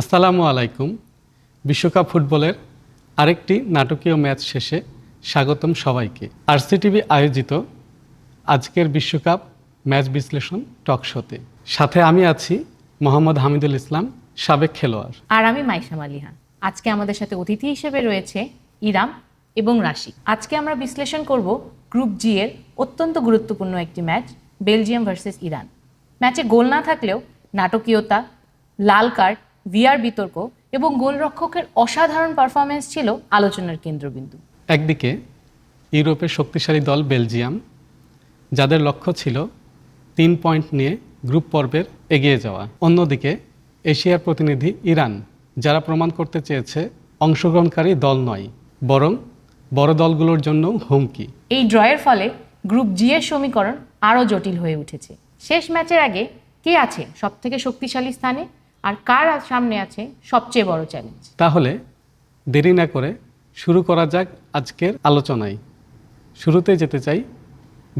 আসসালামু আলাইকুম। বিশ্বকাপ ফুটবলের আরেকটি নাটকীয় ম্যাচ শেষে স্বাগতম সবাইকে। আরসিটিভি আয়োজিত আজকের বিশ্বকাপ ম্যাচ বিশ্লেষণ টক শোতে। সাথে আমি আছি মোহাম্মদ হামিদুল ইসলাম, সাবেক খেলোয়াড়। আর আমি মাইশা মালিহা। আজকে আমাদের সাথে অতিথি হিসেবে রয়েছে ইরাম এবং রাশি। আজকে আমরা বিশ্লেষণ করব গ্রুপ জি এর অত্যন্ত গুরুত্বপূর্ণ একটি ম্যাচ, বেলজিয়াম ভার্সেস ইরান। ম্যাচে গোল না থাকলেও নাটকীয়তা, লাল কার্ড, ভিআর বিতর্ক এবং গোলরক্ষকের অসাধারণ পারফরমেন্স ছিল আলোচনার কেন্দ্রবিন্দু। একদিকে ইউরোপের শক্তিশালী দল বেলজিয়াম, যাদের লক্ষ্য ছিল 3 পয়েন্ট নিয়ে গ্রুপ পর্বের এগিয়ে যাওয়া। অন্যদিকে এশিয়ার প্রতিনিধি ইরান, যারা প্রমাণ করতে চেয়েছে অংশগ্রহণকারী দল নয়, বরং বড় দলগুলোর জন্য হুমকি। এই ড্রয়ের ফলে গ্রুপ জি এর সমীকরণ আরও জটিল হয়ে উঠেছে। শেষ ম্যাচের আগে কে আছে সবথেকে শক্তিশালী স্থানে আর কার সামনে আছে সবচেয়ে বড় চ্যালেঞ্জ? তাহলে দেরি না করে শুরু করা যাক আজকের আলোচনায়। শুরুতে যেতে চাই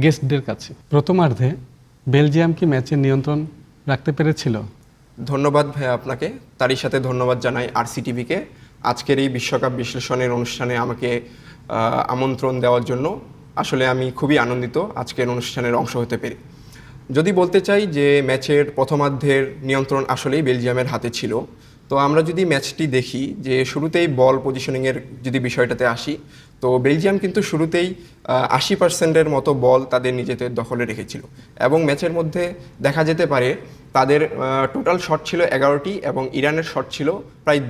গেস্টদের কাছে। প্রথমার্ধে বেলজিয়াম কি ম্যাচের নিয়ন্ত্রণ রাখতে পেরেছিল? ধন্যবাদ ভাইয়া আপনাকে। তারই সাথে ধন্যবাদ জানাই আরসিটিভিকে আজকের এই বিশ্বকাপ বিশ্লেষণের অনুষ্ঠানে আমাকে আমন্ত্রণ দেওয়ার জন্য। আসলে আমি খুবই আনন্দিত আজকের অনুষ্ঠানের অংশ হতে পেরে। যদি বলতে চাই যে ম্যাচের প্রথমার্ধের নিয়ন্ত্রণ আসলেই বেলজিয়ামের হাতে ছিল, তো আমরা যদি ম্যাচটি দেখি যে শুরুতেই বল পজিশনিংয়ের যদি বিষয়টাতে আসি, তো বেলজিয়াম কিন্তু শুরুতেই 80% মতো বল তাদের নিজেদের দখলে রেখেছিল এবং ম্যাচের মধ্যে দেখা যেতে পারে তাদের টোটাল শট ছিল 11টি এবং ইরানের শট ছিল প্রায়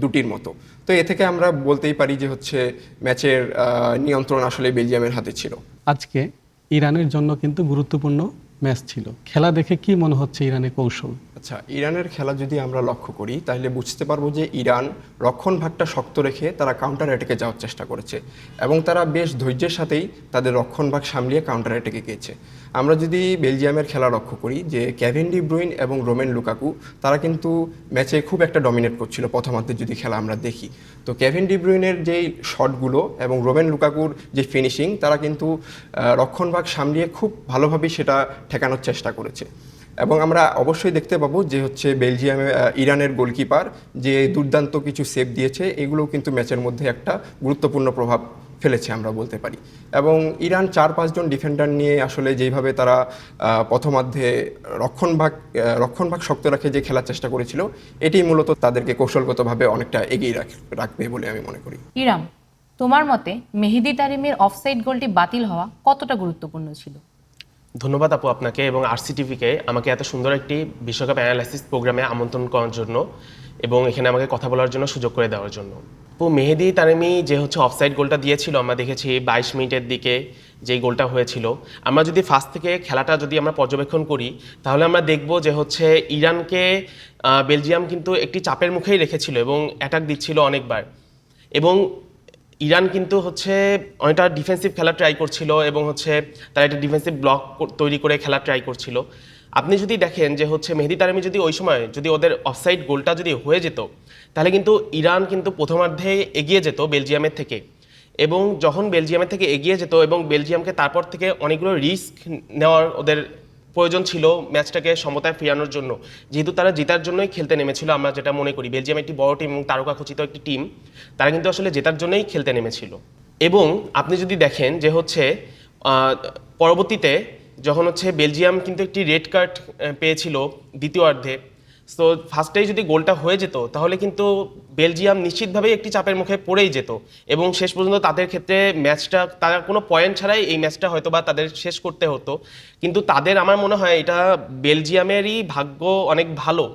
দুটির মতো। তো এ থেকে আমরা বলতেই পারি যে ম্যাচের নিয়ন্ত্রণ আসলে বেলজিয়ামের হাতে ছিল। আজকে ইরানের জন্য কিন্তু গুরুত্বপূর্ণ ম্যাচ ছিল। খেলা দেখে কি মনে হচ্ছে ইরানের কৌশল? আচ্ছা, ইরানের খেলা যদি আমরা লক্ষ্য করি তাহলে বুঝতে পারবো যে ইরান রক্ষণভাগটা শক্ত রেখে তারা কাউন্টার অ্যাটাকে যাওয়ার চেষ্টা করেছে এবং তারা বেশ ধৈর্যের সাথেই তাদের রক্ষণভাগ সামলিয়ে কাউন্টার অ্যাটাকে গিয়েছে। আমরা যদি বেলজিয়ামের খেলা লক্ষ্য করি যে কেভিন ডি ব্রুইন এবং রোমেলু লুকাকু তারা কিন্তু ম্যাচে খুব একটা ডমিনেট করছিল প্রথমার্ধে যদি খেলা আমরা দেখি। তো কেভিন ডি ব্রুইনের যেই শটগুলো এবং রোমেলু লুকাকুর যে ফিনিশিং, তারা কিন্তু রক্ষণভাগ সামলিয়ে খুব ভালোভাবেই সেটা ঠেকানোর চেষ্টা করেছে। এবং আমরা অবশ্যই দেখতে পাবো যে ইরানের গোলকিপার যে দুর্দান্ত কিছু সেভ দিয়েছে, এগুলোও কিন্তু ম্যাচের মধ্যে একটা গুরুত্বপূর্ণ প্রভাব ফেলেছে আমরা বলতে পারি। এবং ইরান 4-5 জন ডিফেন্ডার নিয়ে আসলে যেইভাবে তারা প্রথমার্ধে রক্ষণভাগ শক্ত রাখে যে খেলার চেষ্টা করেছিল, এটি মূলত তাদেরকে কৌশলগতভাবে অনেকটা এগিয়ে রাখবে বলে আমি মনে করি। ইরাম, তোমার মতে মেহেদি তারিমের অফসাইড গোলটি বাতিল হওয়া কতটা গুরুত্বপূর্ণ ছিল? ধন্যবাদ আপু আপনাকে এবং আরসিটিভিকে আমাকে এত সুন্দর একটি বিশ্বকাপ অ্যানালাইসিস প্রোগ্রামে আমন্ত্রণ করার জন্য এবং এখানে আমাকে কথা বলার জন্য সুযোগ করে দেওয়ার জন্য। তো মেহেদি তারিমি যে অফসাইড গোলটা দিয়েছিল, আমরা দেখেছি 22 মিনিটের দিকে যেই গোলটা হয়েছিল। আমরা যদি ফার্স্ট থেকে খেলাটা যদি আমরা পর্যবেক্ষণ করি তাহলে আমরা দেখব যে ইরানকে বেলজিয়াম কিন্তু একটি চাপের মুখেই রেখেছিল এবং অ্যাটাক দিচ্ছিল অনেকবার, এবং ইরান কিন্তু অনেকটা ডিফেন্সিভ খেলা ট্রাই করছিল এবং তারা একটা ডিফেন্সিভ ব্লক তৈরি করে খেলা ট্রাই করছিল। আপনি যদি দেখেন যে মেহেদি তারিমি যদি ওই সময় যদি ওদের অফসাইড গোলটা যদি হয়ে যেত তাহলে কিন্তু ইরান কিন্তু প্রথমার্ধে এগিয়ে যেত বেলজিয়ামের থেকে, এবং যখন বেলজিয়ামের থেকে এগিয়ে যেত এবং বেলজিয়ামকে তারপর থেকে অনেকগুলো রিস্ক নেওয়ার ওদের প্রয়োজন ছিল ম্যাচটাকে সমতায় ফেরানোর জন্য, যেহেতু তারা জেতার জন্যই খেলতে নেমেছিল। আমরা যেটা মনে করি বেলজিয়াম একটি বড় টিম এবং তারকাখচিত একটি টিম, তারা কিন্তু আসলে জেতার জন্যই খেলতে নেমেছিল। এবং আপনি যদি দেখেন যে পরবর্তীতে যখন বেলজিয়াম কিন্তু একটি রেড কার্ড পেয়েছিল দ্বিতীয়ার্ধে, সো ফার্স্টেই যদি গোলটা হয়ে যেত তাহলে কিন্তু বেলজিয়াম নিশ্চিতভাবেই একটি চাপের মুখে পড়েই যেত এবং শেষ পর্যন্ত তাদের ক্ষেত্রে ম্যাচটা তারা কোনো পয়েন্ট ছাড়াই এই ম্যাচটা হয়তো বা তাদের শেষ করতে হতো। কিন্তু আমার মনে হয় এটা বেলজিয়ামেরই ভাগ্য অনেক ভালো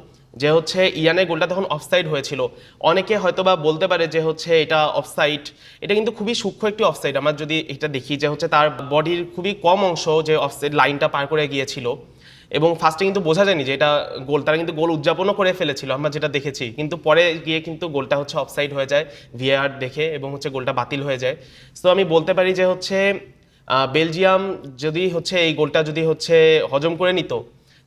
যে ইরানের গোলটা তখন অফসাইড হয়েছিল। অনেকে হয়তো বা বলতে পারে যে এটা অফসাইড, এটা কিন্তু খুবই সূক্ষ্ম একটি অফসাইড। আমরা যদি এটা দেখি যে তার বডির খুবই কম অংশ যে অফসাইড লাইনটা পার করে গিয়েছিল এবং ফার্স্টে কিন্তু বোঝা যায়নি যে এটা গোল। তারা কিন্তু গোল উদযাপনও করে ফেলেছিল আমরা যেটা দেখেছি, কিন্তু পরে গিয়ে কিন্তু গোলটা অফসাইড হয়ে যায় ভিএআর দেখে এবং গোলটা বাতিল হয়ে যায়। সো আমি বলতে পারি যে বেলজিয়াম যদি এই গোলটা যদি হজম করে নিত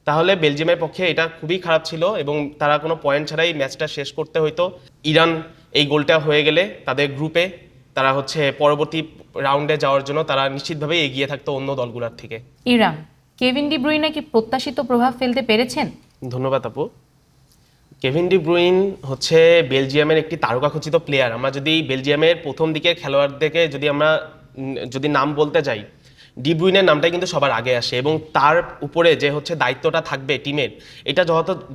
তাহলে বেলজিয়ামের পক্ষে এটা খুবই খারাপ ছিল এবং তারা কোনো পয়েন্ট ছাড়াই ম্যাচটা শেষ করতে হইতো। ইরান এই গোলটা হয়ে গেলে তাদের গ্রুপে তারা পরবর্তী রাউন্ডে যাওয়ার জন্য তারা নিশ্চিতভাবেই এগিয়ে থাকতো অন্য দলগুলোর থেকে। ইরান, কেভিন ডি ব্রুইনে কি প্রত্যাশিত প্রভাব ফেলতে পেরেছেন? ধন্যবাদ আপু। কেভিন ডি ব্রুইন হচ্ছে বেলজিয়ামের একটি তারকাখচিত প্লেয়ার। আমরা যদি বেলজিয়ামের প্রথম দিকের খেলোয়াড়দেরকে যদি নাম বলতে যাই, ডি ব্রুইনের নামটাই কিন্তু সবার আগে আসে, এবং তার উপরে যে হচ্ছে দায়িত্বটা থাকবে টিমের, এটা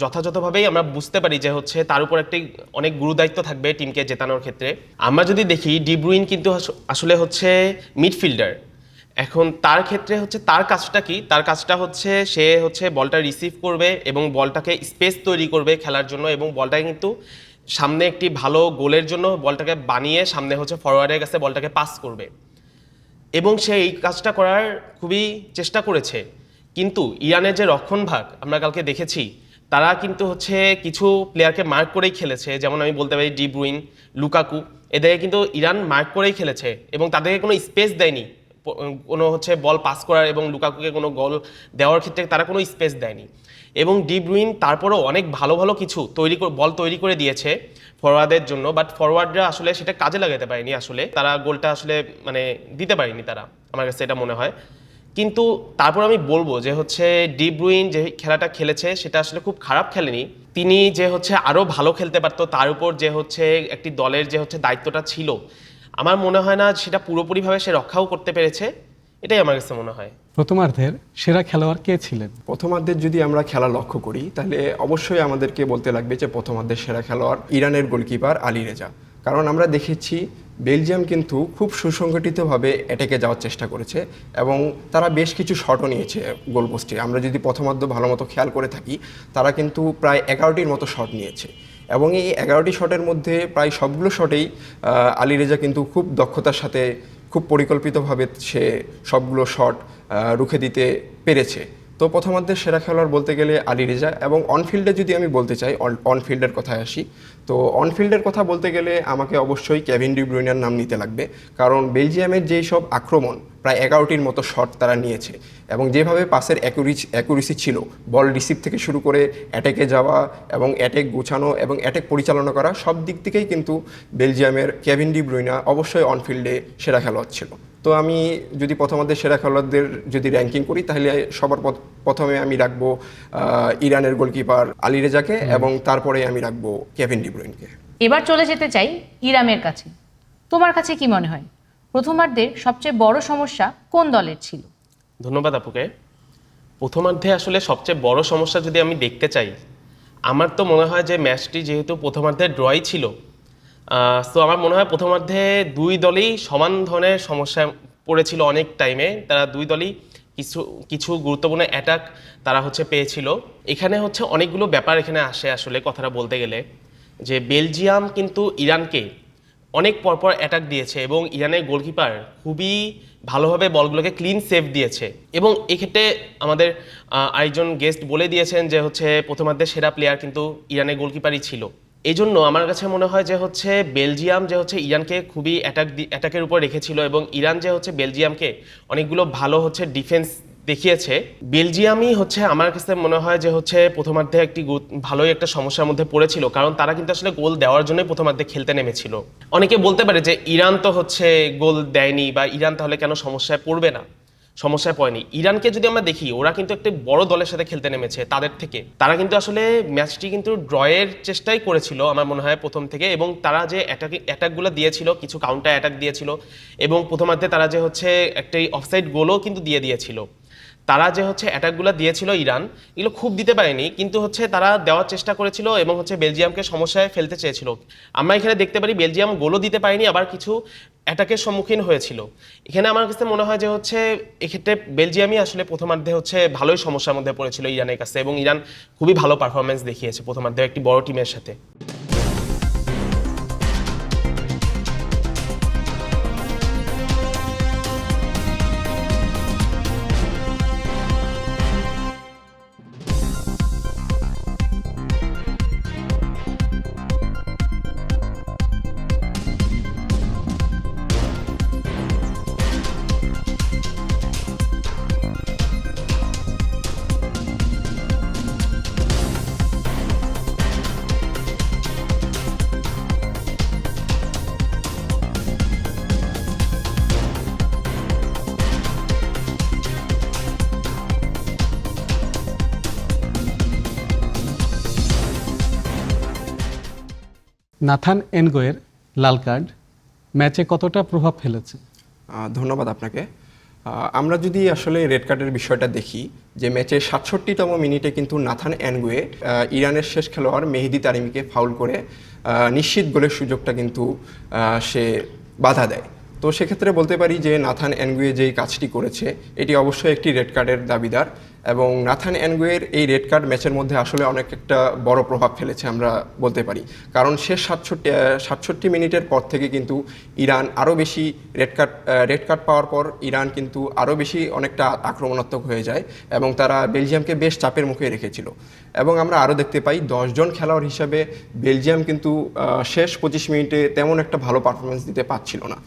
যথাযথভাবেই আমরা বুঝতে পারি যে হচ্ছে তার উপর একটি অনেক গুরু দায়িত্ব থাকবে টিমকে জেতানোর ক্ষেত্রে। আমরা যদি দেখি ডি ব্রুইন কিন্তু আসলে হচ্ছে মিডফিল্ডার। এখন তার ক্ষেত্রে হচ্ছে তার কাজটা কি, তার কাজটা হচ্ছে সে হচ্ছে বলটা রিসিভ করবে এবং বলটাকে স্পেস তৈরি করবে খেলার জন্য, এবং বলটাকে কিন্তু সামনে একটি ভালো গোলের জন্য বলটাকে বানিয়ে সামনে হচ্ছে ফরওয়ার্ডের কাছে বলটাকে পাস করবে, এবং সে এই কাজটা করার খুবই চেষ্টা করেছে। কিন্তু ইরানের যে রক্ষণভাগ আমরা কালকে দেখেছি, তারা কিন্তু হচ্ছে কিছু প্লেয়ারকে মার্ক করেই খেলেছে, যেমন আমি বলতে পারি ডি ব্রুইন, লুকাকু, এদেরকে কিন্তু ইরান মার্ক করেই খেলেছে এবং তাদেরকে কোনো স্পেস দেয়নি কোনো হচ্ছে বল পাস করার, এবং লুকাকুকে কোনো গোল দেওয়ার ক্ষেত্রে তারা কোনো স্পেস দেয়নি। এবং ডি ব্রুইন তারপরেও অনেক ভালো ভালো কিছু বল তৈরি করে দিয়েছে ফরওয়ার্ডের জন্য, বাট ফরওয়ার্ডরা আসলে সেটা কাজে লাগাতে পারেনি, আসলে তারা গোলটা আসলে মানে দিতে পারেনি তারা, আমার কাছে এটা মনে হয়। কিন্তু তারপর আমি বলবো যে হচ্ছে ডি ব্রুইন যে খেলাটা খেলেছে সেটা আসলে খুব খারাপ খেলেনি। তিনি যে হচ্ছে আরও ভালো খেলতে পারতো, তার উপর যে হচ্ছে একটি দলের যে হচ্ছে দায়িত্বটা ছিল, আমার মনে হয় না সেটা পুরোপুরিভাবে সে রক্ষাও করতে পেরেছে, এটাই আমার কাছে মনে হয়। প্রথমার্ধের সেরা খেলোয়াড় কে ছিলেন? প্রথমার্ধের যদি আমরা খেলা লক্ষ্য করি তাহলে অবশ্যই আমাদেরকে বলতে লাগবে যে প্রথমার্ধের সেরা খেলোয়াড় ইরানের গোলকিপার আলী রেজা। কারণ আমরা দেখেছি বেলজিয়াম কিন্তু খুব সুসংগঠিতভাবে অ্যাটাকে যাওয়ার চেষ্টা করেছে এবং তারা বেশ কিছু শটও নিয়েছে গোলপোস্টে। আমরা যদি প্রথমার্ধ ভালো মতো খেয়াল করে থাকি, তারা কিন্তু প্রায় 11টির মতো শট নিয়েছে এবং এই 11টি শটের মধ্যে প্রায় সবগুলো শটেই আলী রেজা কিন্তু খুব দক্ষতার সাথে খুব পরিকল্পিতভাবে সে সবগুলো শট রুখে দিতে পেরেছে। তো প্রথমার্ধের সেরা খেলোয়াড় বলতে গেলে আলী রেজা। এবং অনফিল্ডে যদি আমি বলতে চাই, অনফিল্ডের কথায় আসি, তো অনফিল্ডের কথা বলতে গেলে আমাকে অবশ্যই কেভিন ডি ব্রুইনের নাম নিতে লাগবে। কারণ বেলজিয়ামের যেই সব আক্রমণ, প্রায় 11টির মতো শট তারা নিয়েছে এবং যেভাবে পাসের অ্যাকুরেসি ছিল, বল রিসিভ থেকে শুরু করে অ্যাটাকে যাওয়া এবং অ্যাটাক গুছানো এবং অ্যাটাক পরিচালনা করা, সব দিক থেকেই কিন্তু বেলজিয়ামের কেভিন ডি ব্রুইনা অবশ্যই অনফিল্ডে সেরা খেলোয়াড় ছিল। তো আমি যদি প্রথমার্ধের সেরা খেলোয়াড়দের যদি র্যাঙ্কিং করি, তাহলে সবার প্রথমে আমি রাখবো ইরানের গোলকিপার আলী রেজাকে এবং তারপরে আমি রাখবো কেভিন ডি ব্রুইনকে। এবার চলে যেতে চাই ইরামের কাছে। তোমার কাছে কি মনে হয় প্রথমার্ধের সবচেয়ে বড় সমস্যা কোন দলের ছিল? ধন্যবাদ আপুকে। প্রথমার্ধে আসলে সবচেয়ে বড় সমস্যা যদি আমি দেখতে চাই, আমার তো মনে হয় যে ম্যাচটি যেহেতু প্রথমার্ধে ড্রই ছিল, তো আমার মনে হয় প্রথমার্ধে দুই দলই সমান ধরনের সমস্যায় পড়েছিল অনেক টাইমে। তারা দুই দলই কিছু গুরুত্বপূর্ণ অ্যাটাক তারা হচ্ছে পেয়েছিল। এখানে হচ্ছে অনেকগুলো ব্যাপার এখানে আসে আসলে কথাটা বলতে গেলে, যে বেলজিয়াম কিন্তু ইরানকে অনেক পরপর অ্যাটাক দিয়েছে এবং ইরানের গোলকিপার খুবই ভালোভাবে বলগুলোকে ক্লিন সেভ দিয়েছে। এবং এক্ষেত্রে আমাদের আরেকজন গেস্ট বলে দিয়েছেন যে হচ্ছে প্রথমার্ধের সেরা প্লেয়ার কিন্তু ইরানের গোলকিপারই ছিল। এই জন্য আমার কাছে মনে হয় যে হচ্ছে বেলজিয়াম যে হচ্ছে ইরানকে খুবই অ্যাটাকের উপর রেখেছিল এবং ইরান যে হচ্ছে বেলজিয়ামকে অনেকগুলো ভালো হচ্ছে ডিফেন্স দেখিয়েছে। বেলজিয়ামই হচ্ছে আমার কাছে মনে হয় যে হচ্ছে প্রথমার্ধে একটি ভালোই একটা সমস্যার মধ্যে পড়েছিল, কারণ তারা কিন্তু আসলে গোল দেওয়ার জন্যই প্রথমার্ধে খেলতে নেমেছিল। অনেকে বলতে পারে যে ইরান তো হচ্ছে গোল দেয়নি বা ইরান তাহলে কেন সমস্যায় পড়বে না, সমস্যায় পড়েনি। ইরানকে যদি আমরা দেখি, ওরা কিন্তু একটা বড় দলের সাথে খেলতে নেমেছে, তাদের থেকে তারা কিন্তু আসলে ম্যাচটি কিন্তু ড্রয়ের চেষ্টাই করেছিল আমার মনে হয় প্রথম থেকে। এবং তারা যে অ্যাটাকগুলো দিয়েছিল, কিছু কাউন্টার অ্যাটাক দিয়েছিল এবং প্রথমার্ধে তারা যে হচ্ছে একটা অফসাইড গোলও কিন্তু দিয়েছিল। তারা যে হচ্ছে অ্যাটাকগুলো দিয়েছিল ইরান, এগুলো খুব দিতে পারেনি, কিন্তু হচ্ছে তারা দেওয়ার চেষ্টা করেছিল এবং হচ্ছে বেলজিয়ামকে সমস্যায় ফেলতে চেয়েছিল। আমরা এখানে দেখতে পারি বেলজিয়াম গোলও দিতে পারেনি, আবার কিছু অ্যাটাকের সম্মুখীন হয়েছিল। এখানে আমার কাছে মনে হয় যে হচ্ছে এক্ষেত্রে বেলজিয়ামই আসলে প্রথমার্ধে হচ্ছে ভালোই সমস্যার মধ্যে পড়েছিল ইরানের কাছে, এবং ইরান খুবই ভালো পারফরমেন্স দেখিয়েছে প্রথমার্ধে একটি বড় টিমের সাথে। নাথান এনগোয়ের লাল কার্ড ম্যাচে কতটা প্রভাব ফেলেছে? ধন্যবাদ আপনাকে। আমরা যদি আসলে রেড কার্ডের বিষয়টা দেখি, যে ম্যাচের 67তম মিনিটে কিন্তু নাথান এনগুয়ে ইরানের শেষ খেলোয়াড় মেহেদি তারিমিকে ফাউল করে নিশ্চিত গোলের সুযোগটা কিন্তু সে বাধা দেয়। তো সেক্ষেত্রে বলতে পারি যে নাথান এনগুয়ে যেই কাজটি করেছে এটি অবশ্যই একটি রেড কার্ডের দাবিদার, এবং নাথান এনগুয়ের এই রেড কার্ড ম্যাচের মধ্যে আসলে অনেক একটা বড় প্রভাব ফেলেছে আমরা বলতে পারি। কারণ শেষ 67 মিনিটের পর থেকে কিন্তু ইরান আরও বেশি রেড কার্ড পাওয়ার পর ইরান কিন্তু আরও বেশি অনেকটা আক্রমণাত্মক হয়ে যায় এবং তারা বেলজিয়ামকে বেশ চাপের মুখে রেখেছিল। এবং আমরা আরও দেখতে পাই 10 জন খেলোয়াড় হিসাবে বেলজিয়াম কিন্তু শেষ 25 মিনিটে তেমন একটা ভালো পারফরমেন্স দিতে পারছিল না।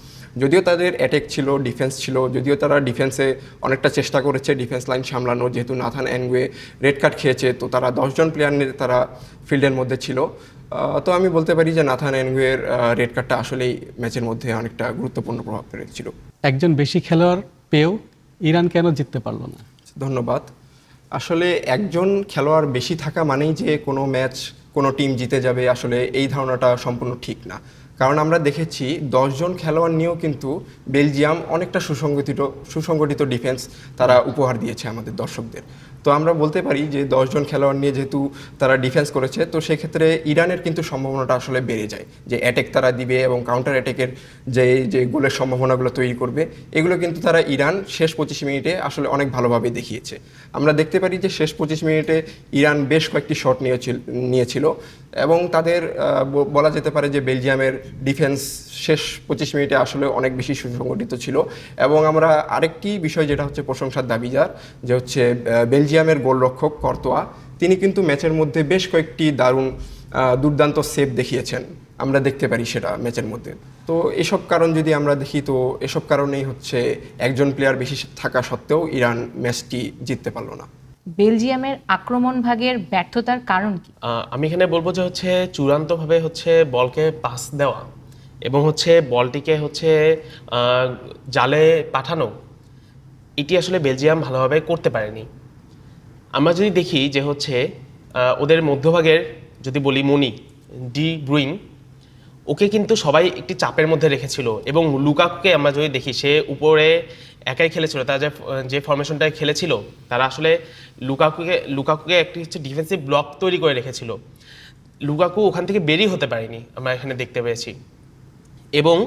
যদিও তাদের অ্যাটাক ছিল, ডিফেন্স ছিল, যদিও তারা ডিফেন্সে অনেকটা চেষ্টা করেছে ডিফেন্স লাইন সামলানো, যেহেতু নাথান এনগুয়ে রেড কার্ড খেয়েছে তো তারা 10 জন প্লেয়ার নিয়ে তারা ফিল্ডের মধ্যে ছিল। তো আমি বলতে পারি যে নাথান এনগুয়ের রেড কার্ডটা আসলেই ম্যাচের মধ্যে অনেকটা গুরুত্বপূর্ণ প্রভাব ফেলেছিল। একজন বেশি খেলোয়াড় পেয়েও ইরান কেন জিততে পারলো না? ধন্যবাদ। আসলে একজন খেলোয়াড় বেশি থাকা মানেই যে কোনো ম্যাচ কোনো টিম জিতে যাবে, আসলে এই ধারণাটা সম্পূর্ণ ঠিক না। কারণ আমরা দেখেছি 10 জন খেলোয়াড় নিয়েও কিন্তু বেলজিয়াম অনেকটা সুসংগঠিত ডিফেন্স তারা উপহার দিয়েছে আমাদের দর্শকদের। তো আমরা বলতে পারি যে 10 জন খেলোয়াড় নিয়ে যেহেতু তারা ডিফেন্স করেছে, তো সেক্ষেত্রে ইরানের কিন্তু সম্ভাবনাটা আসলে বেড়ে যায় যে অ্যাটাক তারা দিবে এবং কাউন্টার অ্যাটাকের যে গোলের সম্ভাবনাগুলো তৈরি করবে, এগুলো কিন্তু তারা ইরান শেষ 25 মিনিটে আসলে অনেক ভালোভাবে দেখিয়েছে। আমরা দেখতে পারি যে শেষ 25 মিনিটে ইরান বেশ কয়েকটি শট নিয়েছিল এবং তাদের বলা যেতে পারে যে বেলজিয়ামের ডিফেন্স শেষ 25 মিনিটে আসলে অনেক বেশি সুসংগঠিত ছিল। এবং আমরা আরেকটি বিষয় যেটা হচ্ছে প্রশংসার দাবিদার, যে হচ্ছে বেলজিয়ামের গোলরক্ষক কর্তোয়া, তিনি কিন্তু ম্যাচের মধ্যে বেশ কয়েকটি দুর্দান্ত সেভ দেখিয়েছেন, আমরা দেখতে পারি সেটা ম্যাচের মধ্যে। তো এসব কারণ যদি আমরা দেখি, তো এসব কারণেই হচ্ছে একজন প্লেয়ার বেশি থাকা সত্ত্বেও ইরান ম্যাচটি জিততে পারলো না। বেলজিয়ামের আক্রমণ ভাগের ব্যর্থতার কারণ কি? আমি এখানে বলবো যে হচ্ছে চূড়ান্তভাবে হচ্ছে বলকে পাস দেওয়া এবং হচ্ছে বলটিকে হচ্ছে জালে পাঠানো, এটি আসলে বেলজিয়াম ভালোভাবে করতে পারেনি। আমরা যদি দেখি যে হচ্ছে ওদের মধ্যভাগের যদি বলি ডি ব্রুইন, ওকে কিন্তু সবাই একটি চাপের মধ্যে রেখেছিল এবং লুকাকুকে আমরা যদি দেখি সে উপরে একাই খেলেছিল, তারা যে ফরমেশনটায় খেলেছিল তারা আসলে লুকাকুকে একটি হচ্ছে ডিফেন্সিভ ব্লক তৈরি করে রেখেছিল। লুকাকু ওখান থেকে বেরিয়ে হতে পারেনি আমরা এখানে দেখতে পেয়েছি। এবং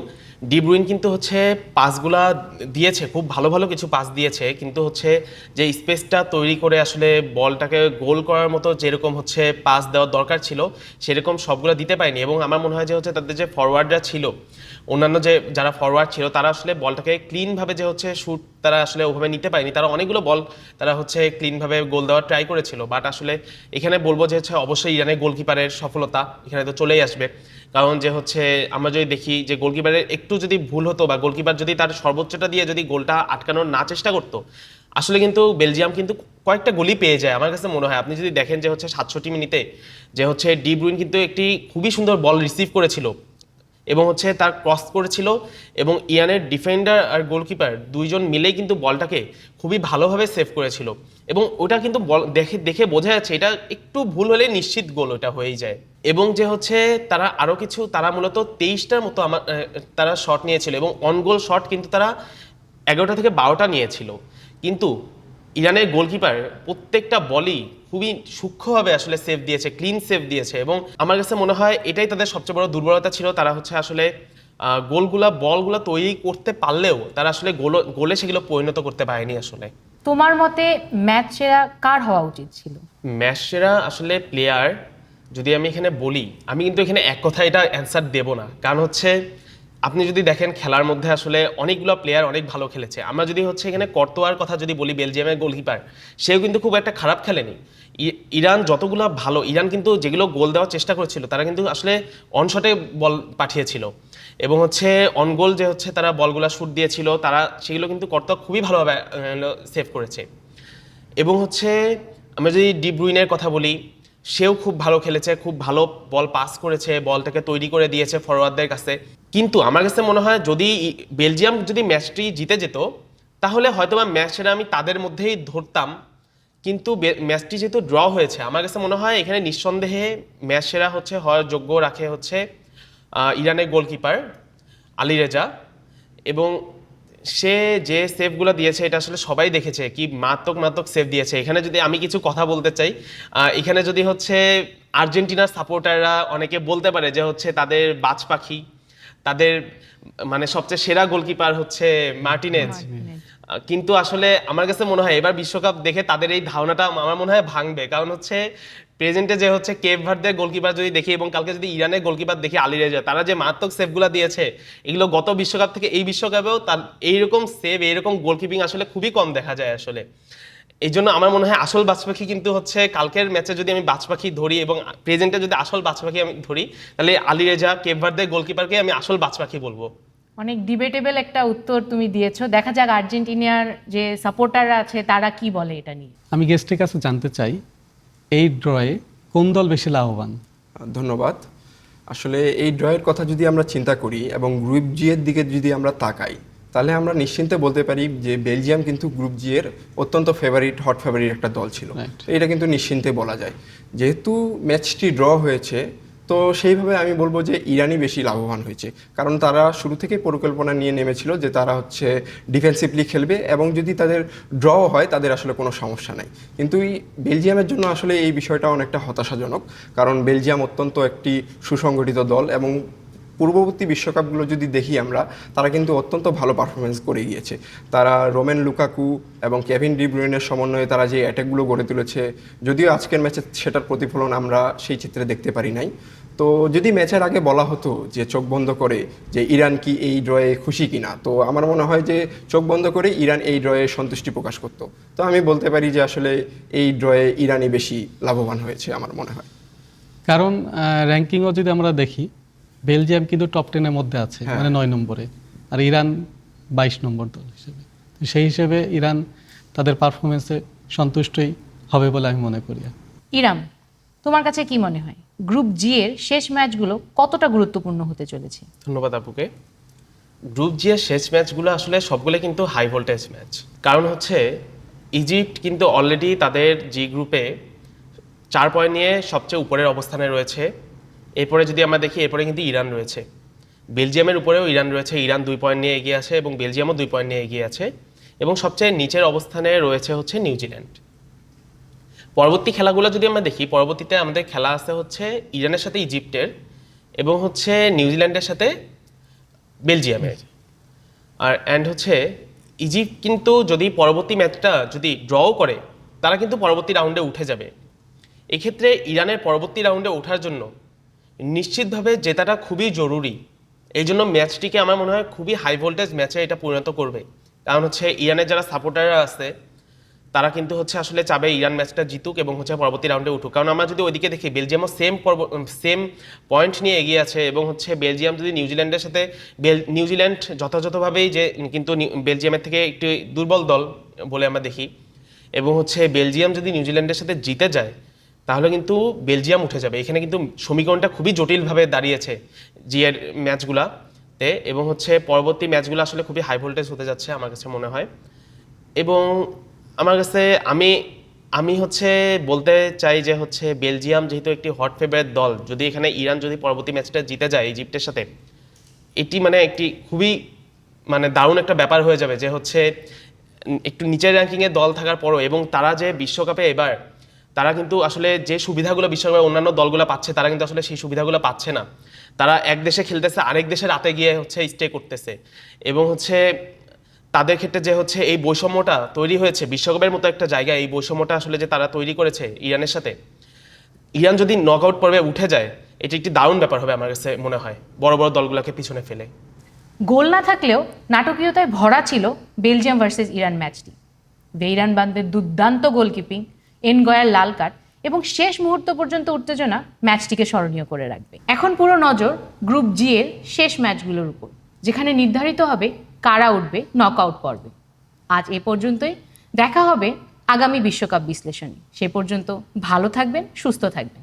ডি ব্রুইন কিন্তু হচ্ছে পাসগুলা দিয়েছে, খুব ভালো ভালো কিছু পাস দিয়েছে, কিন্তু হচ্ছে যে স্পেসটা তৈরি করে আসলে বলটাকে গোল করার মতো যেরকম হচ্ছে পাস দেওয়ার দরকার ছিল সেরকম সবগুলো দিতে পারেনি। এবং আমার মনে হয় যে হচ্ছে তাদের যে ফরওয়ার্ডরা ছিল, অন্যান্য যারা ফরওয়ার্ড ছিল, তারা আসলে বলটাকে ক্লিনভাবে যে হচ্ছে শুট তারা আসলে ওভাবে নিতে পারেনি। তারা অনেকগুলো বল তারা হচ্ছে ক্লিনভাবে গোল দেওয়ার ট্রাই করেছিল, বাট আসলে এখানে বলবো যে হচ্ছে অবশ্যই ইরানের গোলকিপারের সফলতা এখানে তো চলেই আসবে। কারণ যে হচ্ছে আমরা যদি দেখি যে গোলকিপারের একটু যদি ভুল হতো বা গোলকিপার যদি তার সর্বোচ্চটা দিয়ে যদি গোলটা আটকানোর না চেষ্টা করতো, আসলে কিন্তু বেলজিয়াম কিন্তু কয়েকটা গোলই পেয়ে যায় আমার কাছে মনে হয়। আপনি যদি দেখেন যে হচ্ছে 67 মিনিটে যে হচ্ছে ডি ব্রুইন কিন্তু একটি খুবই সুন্দর বল রিসিভ করেছিল এবং হচ্ছে তার ক্রস করেছিল এবং ইরানের ডিফেন্ডার আর গোলকিপার দুইজন মিলেই কিন্তু বলটাকে খুবই ভালোভাবে সেভ করেছিল এবং ওটা কিন্তু বল দেখে বোঝা যাচ্ছে এটা একটু ভুল হলে নিশ্চিত গোল ওটা হয়েই যায়। এবং যে হচ্ছে তারা আরও কিছু, তারা মূলত 23টার মতো তারা শট নিয়েছিল এবং অন গোল শট কিন্তু তারা 11টা থেকে 12টা নিয়েছিল, কিন্তু ইরানের গোলকিপার প্রত্যেকটা বলই খুবই সূক্ষ্মভাবে আসলে সেভ দিয়েছে, ক্লিন সেভ দিয়েছে। এবং আমার কাছে মনে হয় এটাই তাদের সবচেয়ে বড় দুর্বলতা ছিল। তারা হচ্ছে আসলে বলগুলা তৈরি করতে পারলেও তারা আসলে গোলে সেগুলো পরিণত করতে পারেনি আসলে। তোমার মতে ম্যাচ সেরা কার হওয়া উচিত ছিল? ম্যাচ সেরা আসলে প্লেয়ার যদি আমি এখানে বলি, আমি কিন্তু এখানে এক কথা এটা অ্যান্সার দেব না, কারণ হচ্ছে আপনি যদি দেখেন খেলার মধ্যে আসলে অনেকগুলো প্লেয়ার অনেক ভালো খেলেছে। আমরা যদি হচ্ছে এখানে কর্তোয়ার কথা যদি বলি, বেলজিয়ামের গোলকিপার, সেও কিন্তু খুব একটা খারাপ খেলেনি। ইরান যতগুলো ভালো, ইরান কিন্তু যেগুলো গোল দেওয়ার চেষ্টা করেছিল তারা কিন্তু আসলে অনশটে বল পাঠিয়েছিল এবং হচ্ছে অন গোল যে হচ্ছে তারা বলগুলো শুট দিয়েছিল তারা সেগুলো কিন্তু কর্তোয়া খুবই ভালোভাবে সেভ করেছে। এবং হচ্ছে আমরা যদি ডি ব্রুইনের কথা বলি, সেও খুব ভালো খেলেছে, খুব ভালো বল পাস করেছে, বলটাকে তৈরি করে দিয়েছে ফরওয়ার্ডদের কাছে। কিন্তু আমার কাছে মনে হয় যদি বেলজিয়াম যদি ম্যাচটি জিতে যেত তাহলে হয়তো বা ম্যাচটা আমি তাদের মধ্যেই ধরতাম, কিন্তু ম্যাচটি যেহেতু ড্র হয়েছে আমার কাছে মনে হয় এখানে নিঃসন্দেহে ম্যাচ সেরা হচ্ছে হয় যোগ্য রাখে হচ্ছে ইরানের গোলকিপার আলী রেজা, এবং সে যে সেভগুলো দিয়েছে এটা আসলে সবাই দেখেছে, কি মারাত্মক সেভ দিয়েছে। এখানে যদি আমি কিছু কথা বলতে চাই, এখানে যদি হচ্ছে আর্জেন্টিনার সাপোর্টাররা অনেকে বলতে পারে যে হচ্ছে তাদের বাজ পাখি, তাদের মানে সবচেয়ে সেরা গোলকিপার হচ্ছে মার্টিনেজ, কিন্তু আসলে আমার কাছে মনে হয় এবার বিশ্বকাপ দেখে তাদের এই ধারণাটা আমার মনে হয় ভাঙবে। কারণ হচ্ছে প্রেজেন্টে যে হচ্ছে কেপ ভার্দের গোলকিপার যদি দেখি এবং কালকে যদি ইরানের গোলকিপার দেখি আলী রেজা, তারা যে মারাত্মক সেভগুলো দিয়েছে এগুলো গত বিশ্বকাপ থেকে এই বিশ্বকাপেও তার এইরকম সেভ, এইরকম গোলকিপিং আসলে খুবই কম দেখা যায় আসলে। এই জন্য আমার মনে হয় আসল বাজপাখি কিন্তু হচ্ছে কালকের ম্যাচে যদি আমি বাজপাখি ধরি এবং প্রেজেন্টে যদি আসল বাজপাখি আমি ধরি, তাহলে আলী রেজা কেপ ভার্দের গোলকিপারকে আমি আসল বাজপাখি বলবো। অনেক ডিবেটেবল একটা উত্তর তুমি দিয়েছো। দেখা যাক আর্জেন্টিনার যে সাপোর্টাররা আছে তারা কি বলে এটা নিয়ে। আমি গেস্টের কাছে জানতে চাই, এই ড্রয়ে কোন দল বেশি লাভবান? ধন্যবাদ। আসলে এই ড্রয়ের কথা যদি আমরা চিন্তা করি এবং গ্রুপ জি এর দিকে যদি আমরা তাকাই, তাহলে আমরা নিশ্চিন্তে বলতে পারি যে বেলজিয়াম কিন্তু গ্রুপ জি এর অত্যন্ত হট ফেভারিট একটা দল ছিল। Right. এটা কিন্তু নিশ্চিন্তে বলা যায়। যেহেতু ম্যাচটি ড্র হয়েছে, তো সেইভাবে আমি বলবো যে ইরানই বেশি লাভবান হয়েছে, কারণ তারা শুরু থেকে পরিকল্পনা নিয়ে নেমেছিল যে তারা হচ্ছে ডিফেন্সিভলি খেলবে এবং যদি তাদের ড্র হয় তাদের আসলে কোনো সমস্যা নাই। কিন্তু এই বেলজিয়ামের জন্য আসলে এই বিষয়টা অনেকটা হতাশাজনক, কারণ বেলজিয়াম অত্যন্ত একটি সুসংগঠিত দল এবং পূর্ববর্তী বিশ্বকাপগুলো যদি দেখি আমরা, তারা কিন্তু অত্যন্ত ভালো পারফরমেন্স করে গিয়েছে। তারা রোমেন লুকাকু এবং কেভিন ডি ব্রুইনের সমন্বয়ে তারা যে অ্যাটাকগুলো গড়ে তুলেছে, যদিও আজকের ম্যাচে সেটার প্রতিফলন আমরা সেই চিত্রে দেখতে পারি নাই। তো যদি ম্যাচের আগে বলা হতো যে চোখ বন্ধ করে যে ইরান কি এই ড্রয়ে খুশি কিনা, তো আমার মনে হয় যে চোখ বন্ধ করে ইরান এই ড্রয়ে সন্তুষ্টি প্রকাশ করতো। তো আমি বলতে পারি যে আসলে এই ড্রয়ে ইরানই বেশি লাভবান হয়েছে আমার মনে হয়। কারণ র্যাঙ্কিংও যদি আমরা দেখি, বেলজিয়াম কিন্তু টপ 10-এর মধ্যে আছে, হ্যাঁ। মানে 9 নম্বরে, আর ইরান 22 নম্বর দল হিসেবে। তো সেই হিসেবে ইরান তাদের পারফরমেন্সে সন্তুষ্টই হবে বলে আমি মনে করি। ইরাম, তোমার কাছে কি মনে হয় গ্রুপ জি এর শেষ ম্যাচগুলো কতটা গুরুত্বপূর্ণ হতে চলেছে? ধন্যবাদ আপুকে। গ্রুপ জি এর শেষ ম্যাচগুলো আসলে সবগুলো কিন্তু হাই ভোল্টেজ ম্যাচ। কারণ হচ্ছে ইজিপ্ট কিন্তু অলরেডি তাদের জি গ্রুপে 4 পয়েন্ট নিয়ে সবচেয়ে উপরের অবস্থানে রয়েছে। এরপরে যদি আমরা দেখি, এরপরে কিন্তু ইরান রয়েছে, বেলজিয়ামের উপরেও ইরান রয়েছে। ইরান 2 পয়েন্ট নিয়ে এগিয়ে আছে এবং বেলজিয়ামও 2 পয়েন্ট নিয়ে এগিয়ে আছে, এবং সবচেয়ে নিচের অবস্থানে রয়েছে হচ্ছে নিউজিল্যান্ড। পরবর্তী খেলাগুলো যদি আমরা দেখি, পরবর্তীতে আমাদের খেলা আছে হচ্ছে ইরানের সাথে ইজিপ্টের এবং হচ্ছে নিউজিল্যান্ডের সাথে বেলজিয়ামের। আর হচ্ছে ইজিপ্ট কিন্তু যদি পরবর্তী ম্যাচটা যদি ড্রও করে, তারা কিন্তু পরবর্তী রাউন্ডে উঠে যাবে। এক্ষেত্রে ইরানের পরবর্তী রাউন্ডে ওঠার জন্য নিশ্চিতভাবে জেতাটা খুবই জরুরি। এই জন্য ম্যাচটিকে আমার মনে হয় খুবই হাই ভোল্টেজ ম্যাচে এটা পরিণত করবে। কারণ হচ্ছে ইরানের যারা সাপোর্টাররা আছে তারা কিন্তু হচ্ছে আসলে চাবে ইরান ম্যাচটা জিতুক এবং হচ্ছে পরবর্তী রাউন্ডে উঠুক। কারণ আমরা যদি ওইদিকে দেখি, বেলজিয়ামও সেম পয়েন্ট নিয়ে এগিয়ে আছে, এবং হচ্ছে বেলজিয়াম যদি নিউজিল্যান্ডের সাথে, নিউজিল্যান্ড যথাযথভাবেই যে কিন্তু বেলজিয়ামের থেকে একটি দুর্বল দল বলে আমরা দেখি, এবং হচ্ছে বেলজিয়াম যদি নিউজিল্যান্ডের সাথে জিতে যায় তাহলে কিন্তু বেলজিয়াম উঠে যাবে। এখানে কিন্তু সমীকরণটা খুবই জটিলভাবে দাঁড়িয়েছে জিএর ম্যাচগুলাতে, এবং হচ্ছে পরবর্তী ম্যাচগুলো আসলে খুবই হাই ভোল্টেজ হতে যাচ্ছে আমার কাছে মনে হয়। এবং আমার কাছে আমি হচ্ছে বলতে চাই যে হচ্ছে বেলজিয়াম যেহেতু একটি হট ফেভারিট দল, যদি এখানে ইরান যদি পরবর্তী ম্যাচটা জিতে যায় ইজিপ্টের সাথে, এটি মানে একটি খুবই মানে দারুণ একটা ব্যাপার হয়ে যাবে যে হচ্ছে একটু নিচের র্যাঙ্কিংয়ের দল থাকার পরও, এবং তারা যে বিশ্বকাপে এবার তারা কিন্তু আসলে যে সুবিধাগুলো বিশ্বকাপে অন্যান্য দলগুলো পাচ্ছে, তারা কিন্তু আসলে সেই সুবিধাগুলো পাচ্ছে না। তারা এক দেশে খেলতেছে, আরেক দেশে রাতে গিয়ে হচ্ছে স্টে করতেছে, এবং হচ্ছে তাদের ক্ষেত্রে যে হচ্ছে এই বৈষম্যটা তৈরি হয়েছে বিশ্বকাপের মতো একটা জায়গায়, এই বৈষম্যটা আসলে যে তারা তৈরি করেছে ইরানের সাথে, ইরান যদি নক আউট পর্বে উঠে যায়, এটি একটি দারুণ ব্যাপার হবে আমার কাছে মনে হয়, বড় বড় দলগুলোকে পিছনে ফেলে। গোল না থাকলেও নাটকীয়তায় ভরা ছিল বেলজিয়াম ভার্সেস ইরান ম্যাচটি। বেইরান বান্দের দুর্দান্ত গোলকিপিং, এনগয়ার লাল কার্ড এবং শেষ মুহূর্ত পর্যন্ত উত্তেজনা ম্যাচটিকে স্মরণীয় করে রাখবে। এখন পুরো নজর গ্রুপ জি এর শেষ ম্যাচগুলোর উপর, যেখানে নির্ধারিত হবে কারা উঠবে নকআউট পর্বে। আজ এ পর্যন্তই, দেখা হবে আগামী বিশ্বকাপ বিশ্লেষণে। সে পর্যন্ত ভালো থাকবেন, সুস্থ থাকবেন।